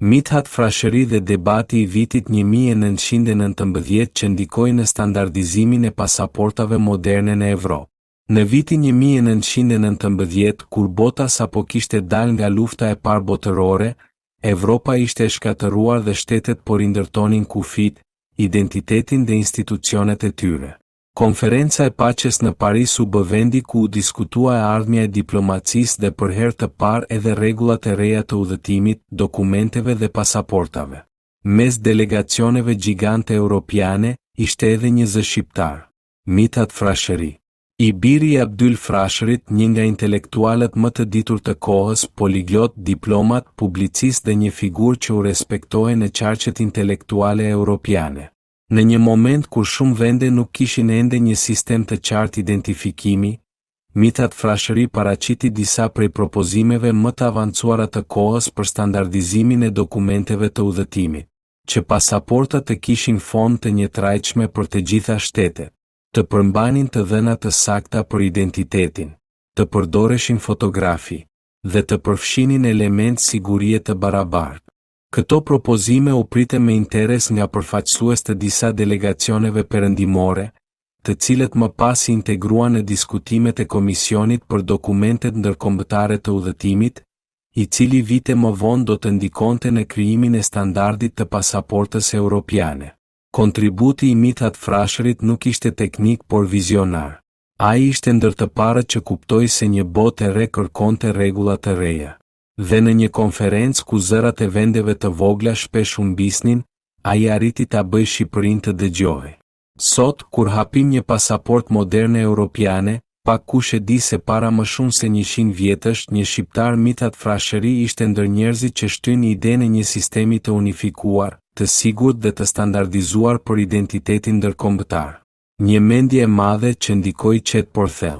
Mithat Frashëri dhe debati i vitit 1919 që ndikoi në standardizimin e pasaportave moderne në Evropë. Në vitin 1919, kur bota sapo kishte dal nga lufta e parë botërore, Evropa ishte e shkatëruar dhe shtetet po rindërtonin kufit, identitetin dhe institucionet e tyre. Konferenca e paqes në Paris u bë vendi ku u diskutua e ardhmja e diplomacisë dhe për herë të parë edhe rregullat e reja të udhëtimit, dokumenteve dhe pasaportave. Mes delegacioneve gjigante europiane, ishte edhe një zë shqiptar, Mithat Frashëri. I biri i Abdyl Frashërit, një nga intelektualët më të ditur të kohës, poliglot, diplomat, publicist dhe një figurë që u respektohej në qarqet intelektuale europiane. Në një moment kur shumë vende nuk kishin ende një sistem të qartë identifikimi, Mithat Frashëri paraqiti disa prej propozimeve më të avancuara të kohës për standardizimin e dokumenteve të udhëtimit, që pasaportat të kishin fond të njëtrajtshme për të gjitha shtetet, të përmbanin të dhëna të sakta për identitetin, të përdoreshin fotografi dhe të përfshinin element sigurie të barabartë. Këto propozime u prite me interes nga përfaqësues të disa delegacioneve perëndimore, të cilët më pas i integruan në diskutimet e Komisionit për dokumentet ndërkombëtare të udhëtimit, i cili vite më vonë do të ndikonte në krijimin e standardit të pasaportës europiane. Kontributi i Mithat Frashërit nuk ishte teknik por vizionar. Ai ishte ndër të parët që kuptoi se një botë e re kërkonte rregulla të reja. Dhe në një konferencë ku zërat e vendeve të vogla shpesh humbisnin, ai arriti ta bëjë Shqipërinë të dëgjohej. Sot, kur hapim një pasaport moderne europiane, pak kush e di se para më shumë se 100 vjetësh, një shqiptar Mithat Frashëri ishte ndër njerëzit që shtyn idenë e një sistemi të unifikuar, të sigurt dhe të standardizuar për identitetin ndërkombëtar. Një mendje e madhe që ndikoi qet por thellë.